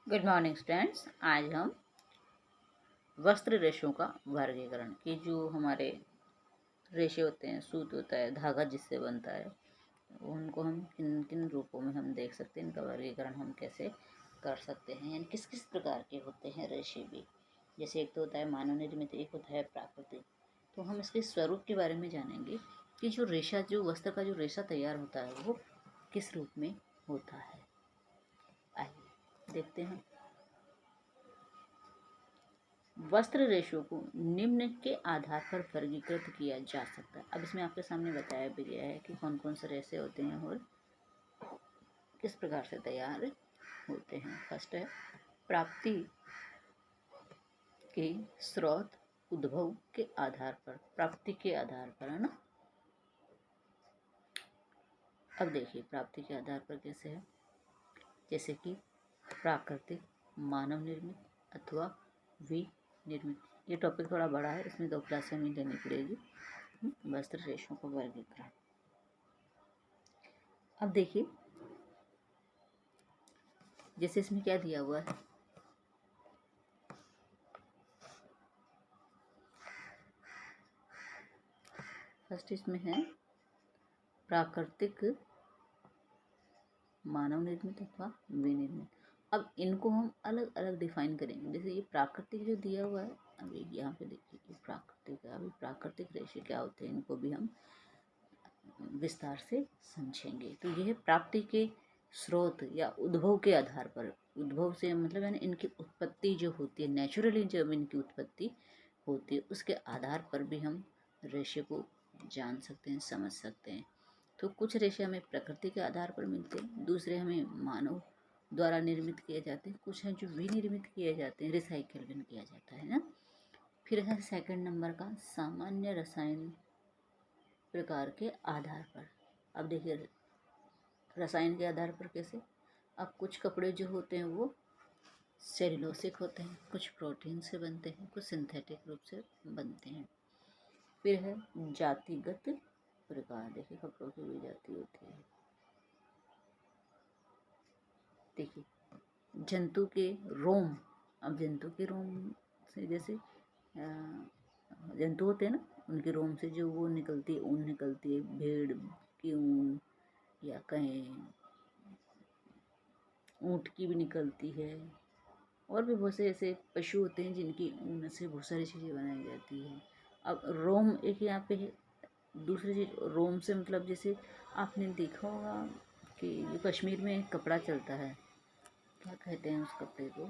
Good morning students. आज हम वस्त्र रेशों का वर्गीकरण कि जो हमारे रेशे होते हैं, सूत होता है, धागा जिससे बनता है, उनको हम किन किन रूपों में हम देख सकते हैं, इनका वर्गीकरण हम कैसे कर सकते हैं, यानी किस किस प्रकार के होते हैं रेशे भी। जैसे एक तो होता है मानव निर्मित, एक होता है प्राकृतिक। तो हम इसके स्वरूप के बारे में जानेंगे कि जो रेशा, जो वस्त्र का जो रेशा तैयार होता है वो किस रूप में होता है। आइए देखते हैं। वस्त्र रेशों को निम्न के आधार पर वर्गीकृत किया जा सकता है। अब इसमें आपके सामने बताया भी गया है कि कौन कौन से रेशे होते हैं और किस प्रकार से तैयार होते हैं। फर्स्ट है प्राप्ति के स्रोत, उद्भव के आधार पर, प्राप्ति के आधार पर, है ना। अब देखिए प्राप्ति के आधार पर कैसे है, जैसे कि प्राकृतिक, मानव निर्मित अथवा विनिर्मित। ये टॉपिक थोड़ा बड़ा है, इसमें 2 क्लासें हमें लेनी पड़ेगी। वस्त्र रेशों का वर्गीकरण। अब देखिए जैसे इसमें क्या दिया हुआ है, फर्स्ट इसमें है प्राकृतिक, मानव निर्मित अथवा विनिर्मित। अब इनको हम अलग अलग डिफाइन करेंगे। जैसे ये प्राकृतिक जो दिया हुआ है, अभी यहाँ पे देखिए ये प्राकृतिक है। अभी प्राकृतिक रेशे क्या होते हैं, इनको भी हम विस्तार से समझेंगे। तो यह प्राप्ति के स्रोत या उद्भव के आधार पर, उद्भव से मतलब यानी इनकी उत्पत्ति जो होती है, नेचुरली जब इनकी उत्पत्ति होती है, उसके आधार पर भी हम रेशे को जान सकते हैं, समझ सकते हैं। तो कुछ रेशे हमें प्रकृति के आधार पर मिलते हैं, दूसरे हमें मानव द्वारा निर्मित किए जाते हैं, कुछ हैं जो विनिर्मित किए जाते हैं, रिसाइकिल भी किया जाता है ना। फिर है सेकंड नंबर का सामान्य रसायन प्रकार के आधार पर। अब देखिए रसायन के आधार पर कैसे, अब कुछ कपड़े जो होते हैं वो सेल्यूलोसिक होते हैं, कुछ प्रोटीन से बनते हैं, कुछ सिंथेटिक रूप से बनते हैं। फिर है जातिगत प्रकार। देखिए कपड़ों की भी जाति होती है। देखिए जंतु के रोम, अब जंतु के रोम से, जैसे जंतु होते हैं ना, उनके रोम से जो वो निकलती है, ऊन निकलती है, भेड़ की ऊन, या कहें ऊँट की भी निकलती है, और भी बहुत से ऐसे पशु होते हैं जिनकी ऊन से बहुत सारी चीज़ें बनाई जाती हैं। अब रोम एक यहाँ पे है। दूसरी चीज़ रोम से मतलब जैसे आपने देखा होगा कि ये कश्मीर में एक कपड़ा चलता है, क्या कहते हैं उस कपड़े को,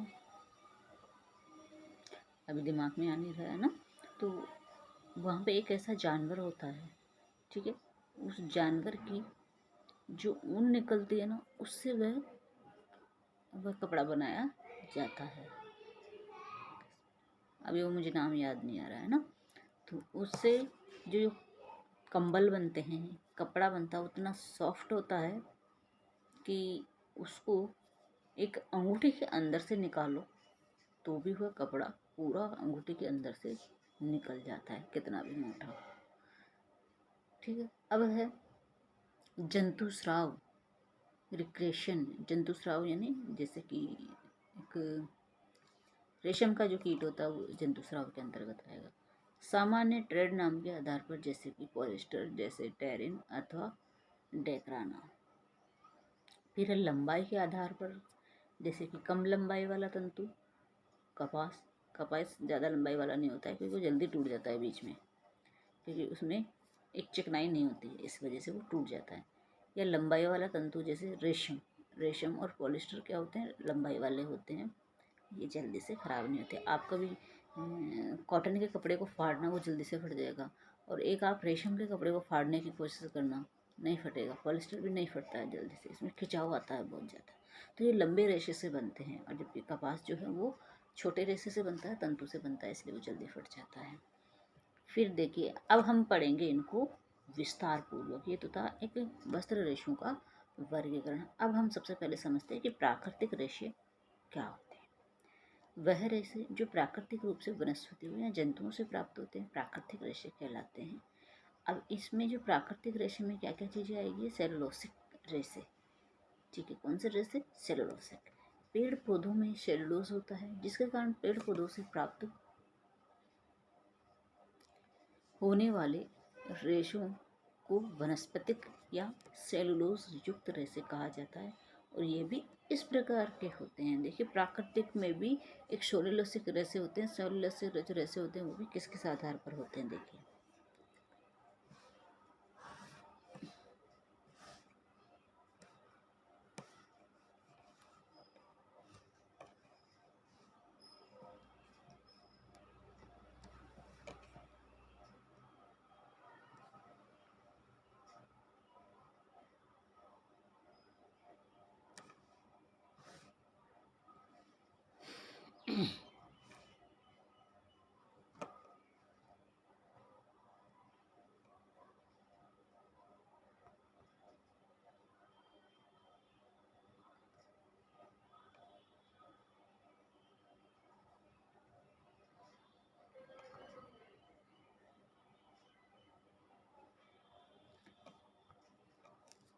अभी दिमाग में आ नहीं रहा है ना। तो वहाँ पे एक ऐसा जानवर होता है, ठीक है, उस जानवर की जो ऊन निकलती है ना, उससे वह कपड़ा बनाया जाता है। अभी वो मुझे नाम याद नहीं आ रहा है ना। तो उससे जो कंबल बनते हैं, कपड़ा बनता है, उतना सॉफ्ट होता है कि उसको एक अंगूठी के अंदर से निकालो तो भी वह कपड़ा पूरा अंगूठी के अंदर से निकल जाता है, कितना भी मोटा हो। ठीक है। अब है जंतु स्राव, रिक्रेशन। जंतु स्राव यानी जैसे कि एक रेशम का जो कीट होता है वो जंतु स्राव के अंतर्गत आएगा। सामान्य ट्रेड नाम के आधार पर, जैसे कि पॉलिस्टर, जैसे टेरिन अथवा डेक्राना। फिर है लंबाई के आधार पर, जैसे कि कम लंबाई वाला तंतु कपास। कपास ज़्यादा लंबाई वाला नहीं होता है क्योंकि वो जल्दी टूट जाता है बीच में, क्योंकि उसमें एक चिकनाई नहीं होती है, इस वजह से वो टूट जाता है। या लंबाई वाला तंतु जैसे रेशम। रेशम और पॉलिस्टर क्या होते हैं, लंबाई वाले होते हैं, ये जल्दी से ख़राब नहीं होते। आप कभी कॉटन के कपड़े को फाड़ना, वो जल्दी से फट जाएगा, और एक आप रेशम के कपड़े को फाड़ने की कोशिश करना, नहीं फटेगा। पॉलिस्टर भी नहीं फटता है जल्दी से, इसमें खिंचाव आता है बहुत ज़्यादा। तो ये लंबे रेशे से बनते हैं, और जबकि कपास जो है वो छोटे रेशे से बनता है, तंतु से बनता है, इसलिए वो जल्दी फट जाता है। फिर देखिए अब हम पढ़ेंगे इनको विस्तार पूर्वक। ये तो था एक वस्त्र रेशों का वर्गीकरण। अब हम सबसे पहले समझते हैं कि प्राकृतिक रेशे क्या होते हैं। वह रेशे जो प्राकृतिक रूप से वनस्पतियों या जंतुओं से प्राप्त होते हैं, प्राकृतिक रेशे कहलाते हैं। अब इसमें जो प्राकृतिक रेशे में क्या क्या चीज़ें आएगी, सेलुलोसिक रेशे। ठीक है, कौन से रेशे, सेलुलोसिक। पेड़ पौधों में सेलुलोज होता है, जिसके कारण पेड़ पौधों से प्राप्त होने वाले रेशों को वनस्पतिक या सेलुलोज युक्त रेशे कहा जाता है। और ये भी इस प्रकार के होते हैं। देखिए, प्राकृतिक में भी एक सेलुलोसिक रेशे होते हैं। सेलुलोसिक जो रेशे होते हैं वो भी किस किस आधार पर होते हैं, देखिए।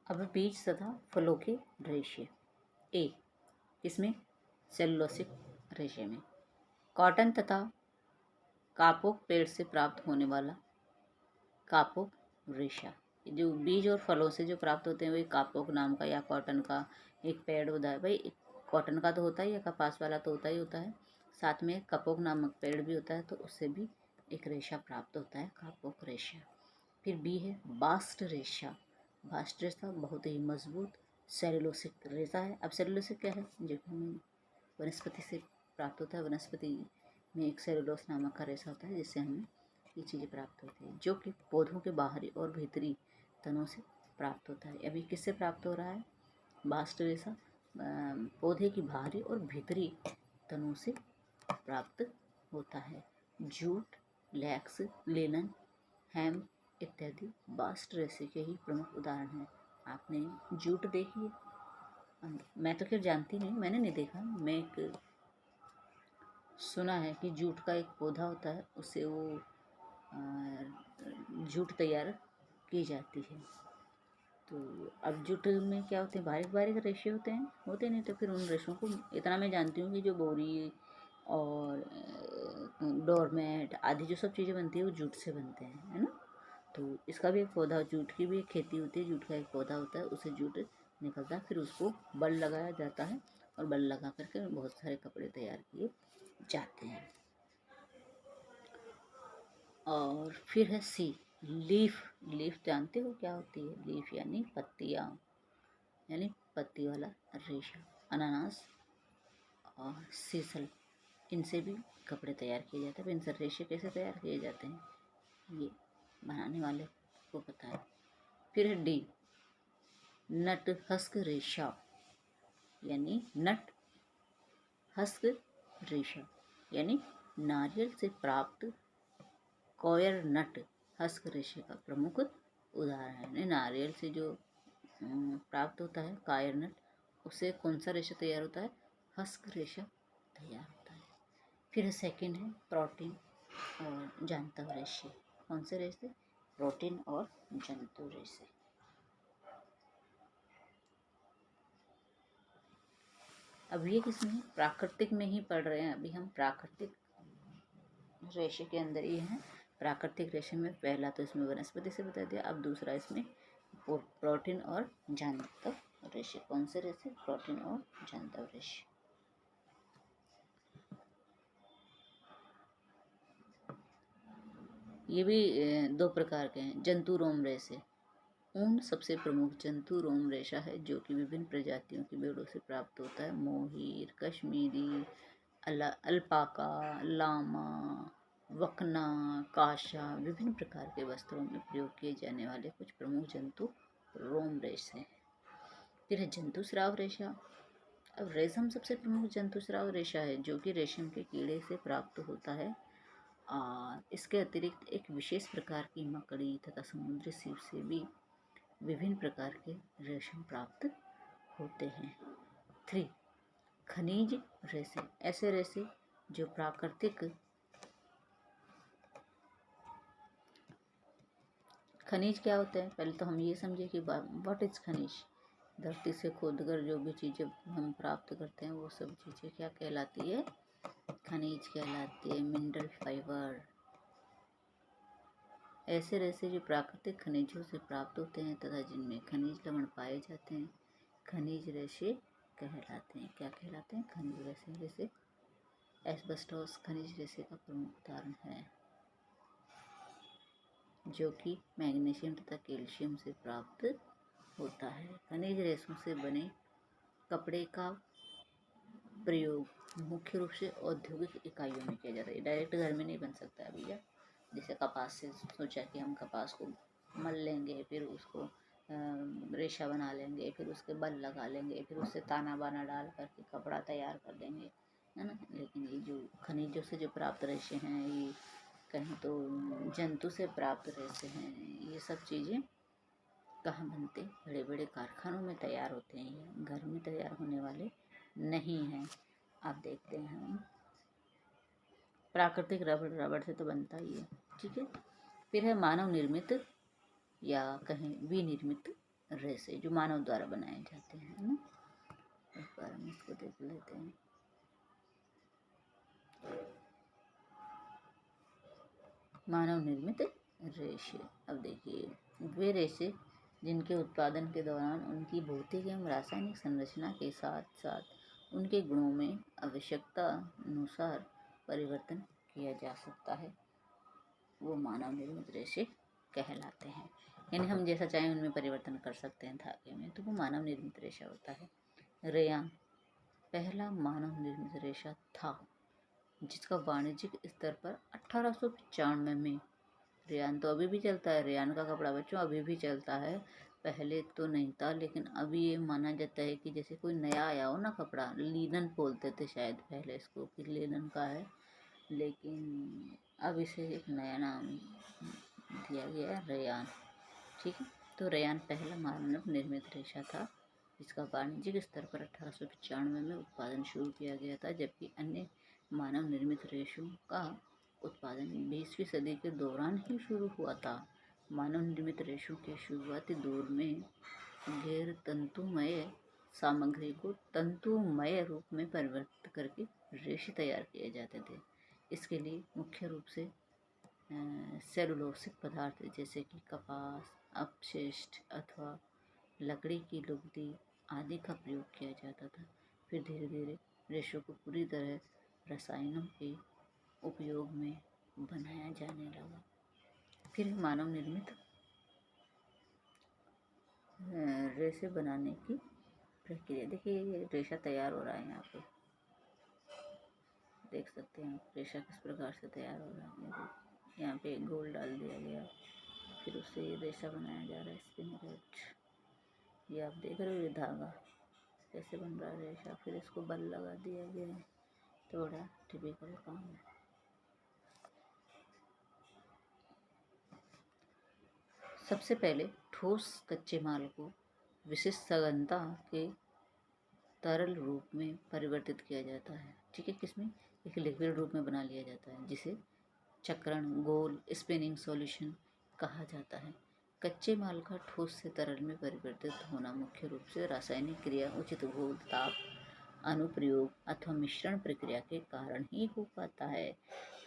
अब बीज तथा फलों के रेशे। ए, इसमें सेलुलोसिक रेशे में कॉटन तथा कापोक पेड़ से प्राप्त होने वाला कापोक रेशा। जो बीज और फलों से जो प्राप्त होते हैं वही कापोक नाम का या कॉटन का एक पेड़ होता है। भाई, कॉटन का तो होता ही है, कपास वाला तो होता ही होता है, साथ में कपोक नामक पेड़ भी होता है, तो उससे भी एक रेशा प्राप्त होता है, कापोक रेशा। फिर बी है बास्ट रेशा। बास्ट रेशा बहुत ही मजबूत सेलुलोसिक रेशा है। अब सेलुलोसिक क्या है, जो हमें वनस्पति से प्राप्त होता है। वनस्पति में एक सेलुलोस नामक का रेशा होता है, जिससे हमें ये चीज़ें प्राप्त होती है, जो कि पौधों के बाहरी और भीतरी तनों से प्राप्त होता है। अभी किससे प्राप्त हो रहा है, बास्ट रेशा पौधे की बाहरी और भीतरी तनों से प्राप्त होता है। जूट, लैक्स, लिनन, हेम इत्यादि बास्ट रेशे के ही प्रमुख उदाहरण हैं। आपने जूट देखी है? मैं तो खैर जानती नहीं, मैंने नहीं देखा। मैं एक सुना है कि जूट का एक पौधा होता है, उससे वो जूट तैयार की जाती है। तो अब जूट में क्या होते हैं, बारीक बारीक रेशे होते नहीं, तो फिर उन रेशों को इतना मैं जानती हूँ कि जो बोरी और डोरमेट आदि जो सब चीज़ें बनती है वो जूट से बनते हैं, है ना। तो इसका भी एक पौधा, जूट की भी एक खेती होती है, जूट का एक पौधा होता है, उसे जूट निकलता है, फिर उसको बल लगाया जाता है और बल लगा करके बहुत सारे कपड़े तैयार किए जाते हैं। और फिर है सी, लीफ। लीफ जानते हो क्या होती है? लीफ यानी पत्तियाँ, यानी पत्ती वाला रेशा। अनानास और सीसल, इनसे भी कपड़े तैयार किए जाते हैं। इनसे रेशे कैसे तैयार किए जाते हैं ये बनाने वाले को पता है। फिर है डी, नट हस्क रेशा, यानी नट हस्क रेशा, यानी नारियल से प्राप्त कॉयर नट हस्क रेशे का प्रमुख उदाहरण है। नारियल से जो प्राप्त होता है कायर नट, उससे कौन सा रेशा तैयार होता है, हस्क रेशा तैयार होता है। फिर सेकंड है प्रोटीन और जंतु रेशे। कौन से रेशे, प्रोटीन और जंतु रेशे। अब ये किसमें, प्राकृतिक में ही पढ़ रहे हैं, अभी हम प्राकृतिक रेशे के अंदर ही हैं। प्राकृतिक रेशे में पहला तो इसमें वनस्पति से बता दिया, अब दूसरा इसमें प्रोटीन और जंतु रेशे। कौन से रेशे, प्रोटीन और जंतु रेशे। ये भी दो प्रकार के हैं। जंतु रोम रेशे, ऊन सबसे प्रमुख जंतु रोम रेशा है, जो कि विभिन्न प्रजातियों की भेड़ों से प्राप्त होता है। मोहिर, कश्मीरी, अल्पाका, लामा, वकना, काशा, विभिन्न प्रकार के वस्त्रों में प्रयोग किए जाने वाले कुछ प्रमुख जंतु रोम रेशे हैं। फिर है जंतु स्राव रेशा। अब रेशम सबसे प्रमुख जंतु स्राव रेशा है, जो कि रेशम के कीड़े से प्राप्त होता है। और इसके अतिरिक्त एक विशेष प्रकार की मकड़ी तथा समुद्री सीप से भी विभिन्न प्रकार के रेशम प्राप्त होते हैं। 3, खनिज रेशे, ऐसे रेशे जो प्राकृतिक खनिज क्या होते हैं, पहले तो हम ये समझे कि व्हाट इज खनिज। धरती से खोदकर जो भी चीज़ें हम प्राप्त करते हैं वो सब चीज़ें क्या कहलाती है? खनिज कहलाती है, मिनरल फाइबर। ऐसे रेशे जो प्राकृतिक खनिजों से प्राप्त होते हैं तथा जिनमें खनिज लवण पाए जाते हैं खनिज रेशे कहलाते हैं। क्या कहलाते हैं? खनिज रेशे। जैसे एस्बेस्टोस खनिज रेशे का प्रमुख उदाहरण है, जो कि मैग्नीशियम तथा कैल्शियम से प्राप्त होता है। खनिज रेशों से बने कपड़े का प्रयोग मुख्य रूप से औद्योगिक इकाइयों में किया जाता है। डायरेक्ट घर में नहीं बन सकता है भैया। जैसे कपास से सोचा कि हम कपास को मल लेंगे, फिर उसको रेशा बना लेंगे, फिर उसके बल लगा लेंगे, फिर उससे ताना बाना डाल करके कपड़ा तैयार कर देंगे, है ना। लेकिन ये जो खनिजों से जो प्राप्त रेशे हैं, ये कहीं तो जंतु से प्राप्त रेशे हैं। ये सब चीज़ें कहाँ बनते? बड़े बड़े कारखानों में तैयार होते हैं। ये घर में तैयार होने वाले नहीं हैं। आप देखते हैं हम प्राकृतिक रबड़, रबड़ से तो बनता ही है, ठीक है। फिर है मानव निर्मित या कहीं विनिर्मित रेशे, जो मानव द्वारा बनाए जाते हैं, है ना। इस बार हम इसको देख लेते हैं। मानव निर्मित रेशे। अब देखिए, वे रेशे जिनके उत्पादन के दौरान उनकी भौतिक एवं रासायनिक संरचना के साथ साथ उनके गुणों में आवश्यकता अनुसार परिवर्तन किया जा सकता है, वो मानव निर्मित रेशे कहलाते हैं। यानी हम जैसा चाहें उनमें परिवर्तन कर सकते हैं धागे में, तो वो मानव निर्मित रेशा होता है। रेयान पहला मानव निर्मित रेशा था, जिसका वाणिज्यिक स्तर पर 1895 में, रेयान तो अभी भी चलता है, रेयान का कपड़ा बच्चों अभी भी चलता है। पहले तो नहीं था, लेकिन अभी ये माना जाता है कि जैसे कोई नया आया हो ना कपड़ा, लीलन बोलते थे शायद पहले इसको, फिर लीलन का है, लेकिन अब इसे एक नया नाम दिया गया है, रेयान, ठीक है। तो रेयान पहला मानव निर्मित रेशा था, जिसका वाणिज्यिक स्तर पर 1895 में उत्पादन शुरू किया गया था, जबकि अन्य मानव निर्मित रेशों का उत्पादन 20वीं सदी के दौरान ही शुरू हुआ था। मानव निर्मित रेशों के शुरुआती दौर में गैर तंतुमय सामग्री को तंतुमय रूप में परिवर्तित करके रेशे तैयार किए जाते थे। इसके लिए मुख्य रूप से सेलुलोसिक पदार्थ जैसे कि कपास, अपशिष्ट अथवा लकड़ी की लुगदी आदि का प्रयोग किया जाता था। फिर धीरे धीरे रेशों को पूरी तरह रसायनों के उपयोग में बनाया जाने लगा। फिर मानव निर्मित रेशे बनाने की प्रक्रिया। देखिए ये रेशा तैयार हो रहा है, यहाँ पे देख सकते हैं आप रेशा किस प्रकार से तैयार हो रहा है। यहाँ पे गोल डाल दिया गया, फिर उससे ये रेशा बनाया जा रहा है, स्पिनरेट। ये आप देख रहे हो, ये धागा कैसे बन रहा है रेशा, फिर इसको बल लगा दिया गया है। तो बड़ा टिपिकल काम है। सबसे पहले ठोस कच्चे माल को विशिष्ट सघनता के तरल रूप में परिवर्तित किया जाता है, ठीक है। किसमें? एक लिक्विड रूप में बना लिया जाता है, जिसे चक्रण गोल स्पिनिंग सॉल्यूशन कहा जाता है। कच्चे माल का ठोस से तरल में परिवर्तित होना मुख्य रूप से रासायनिक क्रिया, उचित घोल, ताप अनुप्रयोग अथवा मिश्रण प्रक्रिया के कारण ही हो पाता है।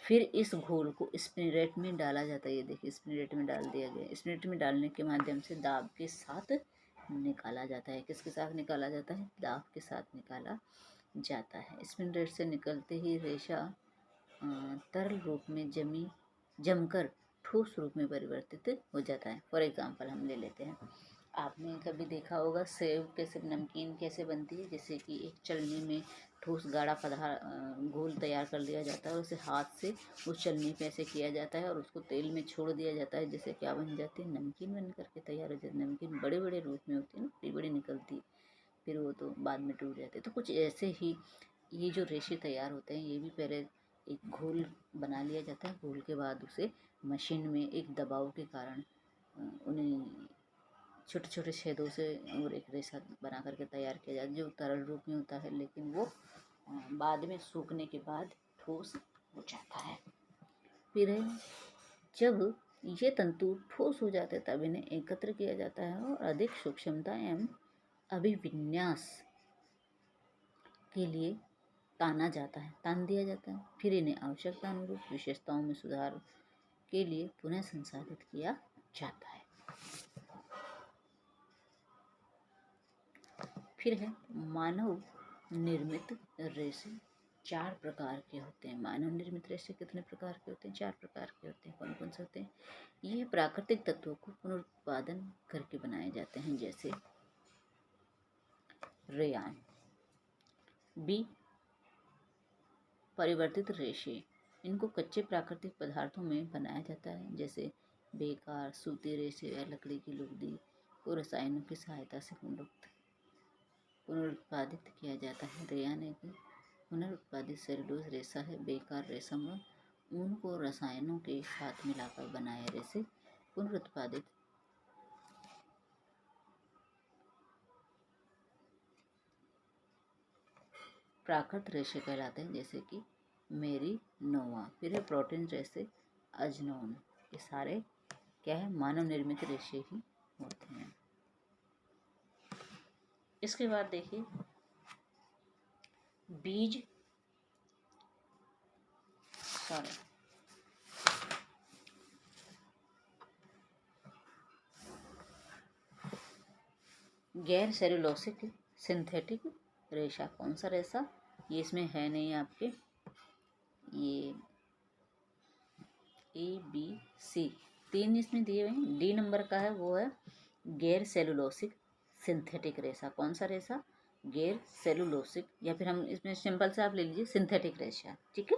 फिर इस घोल को स्पिनरेट में डाला जाता है। ये देखिए स्पिनरेट में डाल दिया गया। स्पिनरेट में डालने के माध्यम से दाब के साथ निकाला जाता है। किसके साथ निकाला जाता है? दाब के साथ निकाला जाता है। स्पिनरेट से निकलते ही रेशा तरल रूप में जमकर ठोस रूप में परिवर्तित हो जाता है। फॉर एग्जाम्पल हम ले लेते हैं, आपने कभी देखा होगा सेव कैसे, नमकीन कैसे बनती है। जैसे कि एक चलनी में ठोस गाढ़ा पदार्थ घोल तैयार कर लिया जाता है और उसे हाथ से उस चलनी पे ऐसे किया जाता है और उसको तेल में छोड़ दिया जाता है, जिससे क्या बन जाती है? नमकीन बन करके तैयार हो जाती है। नमकीन बड़े बड़े रूप में होती है ना, बड़ी बड़ी निकलती, फिर वो तो बाद में टूट जाते। तो कुछ ऐसे ही ये जो रेशे तैयार होते हैं, ये भी पहले एक घोल बना लिया जाता है। घोल के बाद उसे मशीन में एक दबाव के कारण उन्हें छोटे छोटे छेदों से और एक रेशा बना करके तैयार किया जाता है, जो तरल रूप में होता है, लेकिन वो बाद में सूखने के बाद ठोस हो जाता है। फिर जब ये तंतु ठोस हो जाते हैं तब इन्हें एकत्र किया जाता है और अधिक सूक्ष्मता एवं अभिविन्यास के लिए तान दिया जाता है। फिर इन्हें आवश्यकता अनुरूप विशेषताओं में सुधार के लिए पुनः संसाधित किया जाता है। फिर है मानव निर्मित रेशे। 4 प्रकार के होते हैं। मानव निर्मित रेशे कितने प्रकार के होते हैं? 4 प्रकार के होते हैं। कौन कौन से होते हैं? ये प्राकृतिक तत्वों को पुनरुत्पादन करके बनाए जाते हैं, जैसे रेयान। बी परिवर्तित रेशे। इनको कच्चे प्राकृतिक पदार्थों में बनाया जाता है, जैसे बेकार सूती रेशे या लकड़ी की लुगदी को रसायनों की सहायता से पुनरुत्पादित किया जाता है। रेयान एक पुनरुत्पादित सेलुलोज रेशा है। बेकार रेशम ऊन को रसायनों के साथ मिलाकर बनाए रेशे पुनरुत्पादित प्राकृत रेशे कहलाते हैं, जैसे कि मेरिनोवा। फिर है प्रोटीन रेशे, अजनोन। ये सारे क्या है? मानव निर्मित रेशे ही होते हैं। इसके बाद देखिए बीज गैर सेलुलोसिक सिंथेटिक रेशा। कौन सा रेशा? ये इसमें है नहीं आपके, ये ABC 3 इसमें दिए हुए हैं। डी नंबर का है, वो है गैर सेलुलोसिक सिंथेटिक रेशा। कौन सा रेशा? गैर सेलुलोसिक, या फिर हम इसमें सिंपल से आप ले लीजिए सिंथेटिक रेशा। ठीक है।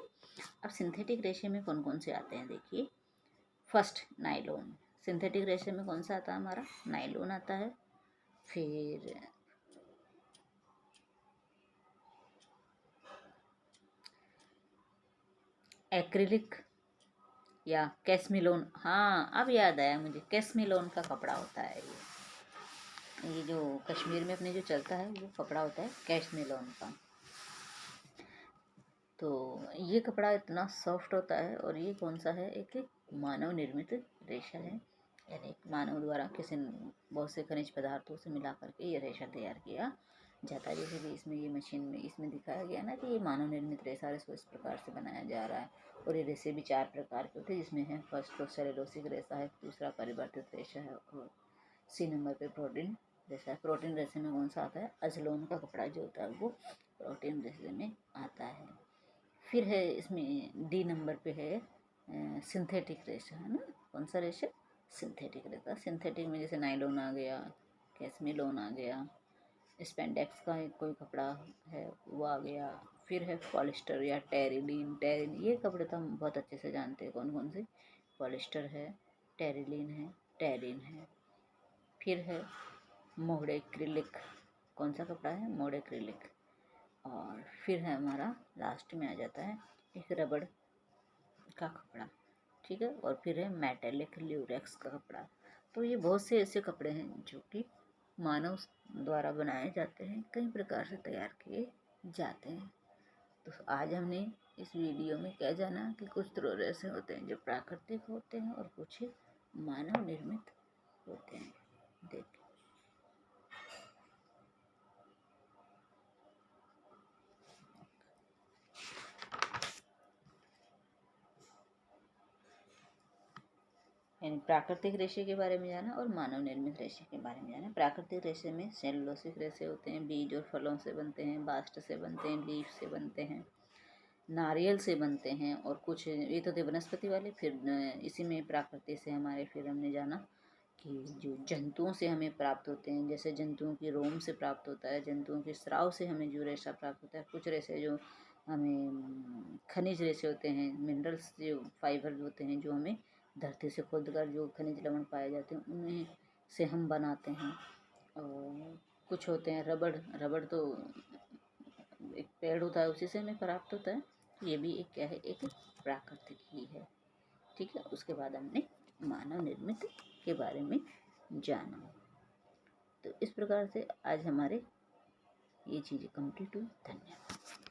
अब सिंथेटिक रेशे में कौन कौन से आते हैं देखिए। First nylon. सिंथेटिक रेशे में कौन सा आता है हमारा? नाइलोन आता है। फिर एक्रिलिक या कैस्मिलोन। हाँ, अब याद आया मुझे, कैस्मिलोन का कपड़ा होता है ये जो कश्मीर में अपने जो चलता है वो कपड़ा होता है कैस्मिलोन का। तो ये कपड़ा इतना सॉफ्ट होता है, और ये कौन सा है? एक मानव निर्मित रेशा है, यानी मानव द्वारा किसी बहुत से खनिज पदार्थों से मिला करके ये रेशा तैयार किया जाता है। जैसे कि इसमें ये मशीन में इसमें दिखाया गया ना कि ये मानव निर्मित रेशा इसको इस प्रकार से बनाया जा रहा है। और ये रेशे भी 4 प्रकार के होते हैं, जिसमें है फर्स्ट तो सेलुलोसिक रेशा है, दूसरा परिवर्तित रेशा है, और C नंबर पे प्रोटीन रेशा है। प्रोटीन रेशे में कौन सा आता है? अजलोन का कपड़ा जो होता है वो प्रोटीन रेशे में आता है। फिर है इसमें D नंबर पे है सिंथेटिक रेशा, है ना। कौन सा रेशा? सिंथेटिक रेशा। सिंथेटिक में जैसे नाइलोन आ गया, कैस्मिलोन आ गया, स्पेंडेक्स का एक कोई कपड़ा है वो आ गया। फिर है पॉलिस्टर या टेरिलीन। ये कपड़े तो हम बहुत अच्छे से जानते हैं कौन कौन से। पॉलिस्टर है, टेरिलीन है, टेरिन है। फिर है मोडेक्रिलिक। कौन सा कपड़ा है? मोडेक्रिलिक। और फिर है हमारा लास्ट में आ जाता है एक रबड़ का कपड़ा। ठीक है। और फिर है मेटेलिक ल्यूरेक्स का कपड़ा। तो ये बहुत से ऐसे कपड़े हैं जो कि मानव द्वारा बनाए जाते हैं, कई प्रकार से तैयार किए जाते हैं। तो आज हमने इस वीडियो में क्या जाना कि कुछ तो ऐसे होते हैं जो प्राकृतिक होते हैं और कुछ मानव निर्मित होते हैं। देखिए यानी प्राकृतिक रेशे के बारे में जाना और मानव निर्मित रेशे के बारे में जाना। प्राकृतिक रेशे में सेलुलोसिक रेशे होते हैं, बीज और फलों से बनते हैं, बास्ट से बनते हैं, लीफ से बनते हैं, नारियल से बनते हैं, और कुछ ये तो थे वनस्पति वाले। फिर इसी में प्राकृतिक से हमारे फिर हमने जाना कि जो जंतुओं से हमें प्राप्त होते हैं, जैसे जंतुओं की रोम से प्राप्त होता है, जंतुओं के स्राव से हमें जो रेशा प्राप्त होता है। कुछ रेशे जो हमें खनिज रेशे होते हैं, मिनरल्स जो फाइबर होते हैं जो हमें धरती से खोद कर जो खनिज लवण पाए जाते हैं उन्हें से हम बनाते हैं। और कुछ होते हैं रबड़ तो एक पेड़ होता है उसी से हमें प्राप्त होता है। ये भी एक क्या है? एक प्राकृतिक ही है। ठीक है। उसके बाद हमने मानव निर्मित के बारे में जाना। तो इस प्रकार से आज हमारे ये चीज़ें कंप्लीट हुई। धन्यवाद।